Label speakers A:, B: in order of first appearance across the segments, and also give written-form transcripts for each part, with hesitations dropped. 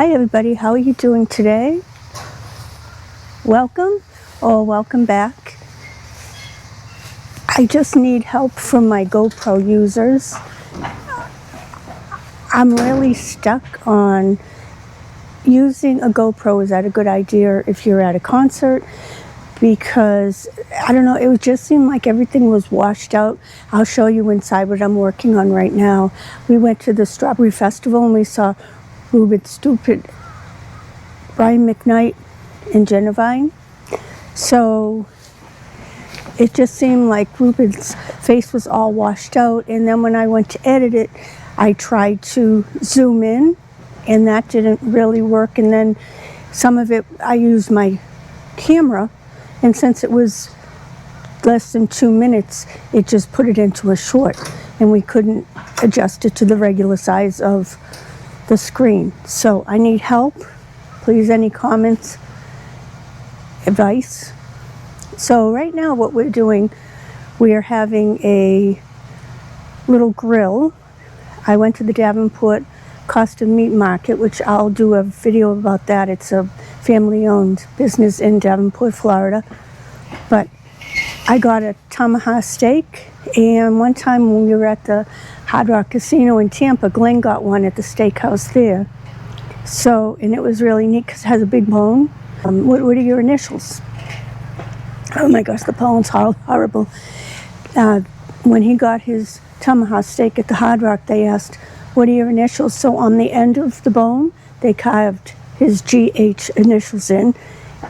A: Hi everybody, how are you doing today? Welcome or welcome back. I just need help from my GoPro users. I'm really stuck on using a GoPro. Is that a good idea if you're at a concert? Because, I don't know, it would just seem like everything was washed out. I'll show you inside what I'm working on right now. We went to the Strawberry Festival and we saw Ruben Studdard, Brian McKnight, and Ginuwine. So it just seemed like Ruben's face was all washed out, and then when I went to edit it, I tried to zoom in, and that didn't really work. And then some of it, I used my camera, and since it was less than 2 minutes, it just put it into a short, and we couldn't adjust it to the regular size of the screen. So I need help. Please, any comments, advice? So right now what we're doing, we are having a little grill. I went to the Davenport Custom Meat Market, which I'll do a video about that. It's a family-owned business in Davenport, Florida. But I got a tomahawk steak, and one time when we were at the Hard Rock Casino in Tampa, Glenn got one at the steakhouse there. So, and it was really neat because it has a big bone. What are your initials? Oh my gosh, the pollen's horrible. When he got his tomahawk steak at the Hard Rock, they asked, what are your initials? So on the end of the bone, they carved his GH initials in.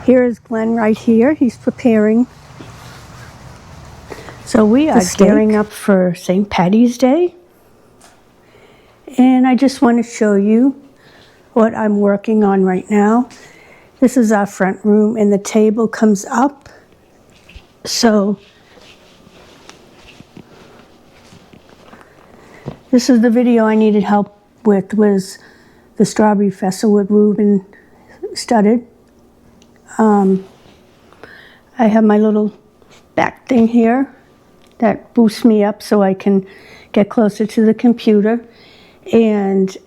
A: Here is Glenn right here. He's preparing. So we are gearing up for St. Patty's Day. And I just want to show you what I'm working on right now. This is our front room, and the table comes up. So this is the video I needed help with, was the Strawberry Festival with Ruben Studdard. I have my little back thing here that boosts me up so I can get closer to the computer. And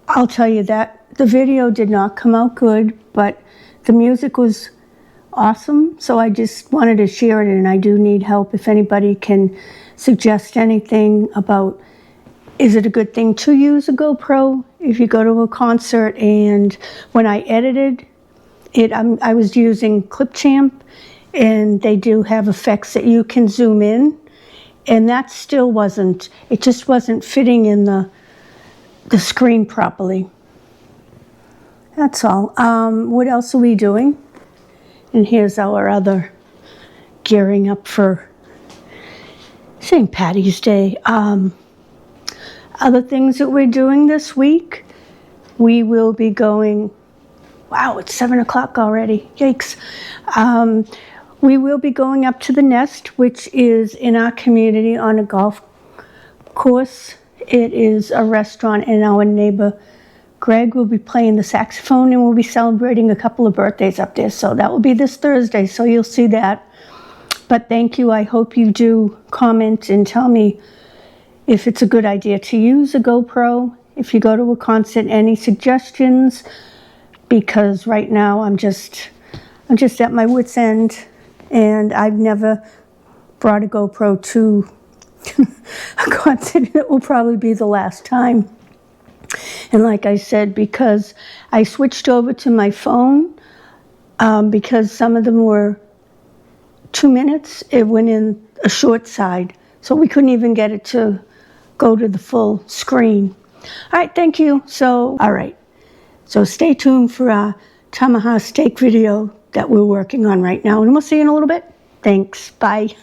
A: I'll tell you that the video did not come out good, but the music was awesome. So I just wanted to share it, and I do need help. If anybody can suggest anything about, is it a good thing to use a GoPro if you go to a concert? And when I edited it, I was using Clipchamp, and they do have effects that you can zoom in, and that still wasn't, it just wasn't fitting in the screen properly. That's all. What else are we doing? And here's our other gearing up for St. Patty's Day. Other things that we're doing this week, we will be going, wow, it's 7 o'clock already, yikes. We will be going up to the Nest, which is in our community on a golf course. It is a restaurant, and our neighbor Greg will be playing the saxophone, and we'll be celebrating a couple of birthdays up there. So that will be this Thursday, so you'll see that. But thank you. I hope you do comment and tell me if it's a good idea to use a GoPro. If you go to a concert, any suggestions? Because right now I'm just at my wit's end, and I've never brought a GoPro to a concert. It will probably be the last time. And like I said, because I switched over to my phone, because some of them were 2 minutes, it went in a short side. So we couldn't even get it to go to the full screen. All right, thank you. So, all right. So stay tuned for our tomahawk steak video that we're working on right now. And we'll see you in a little bit. Thanks. Bye.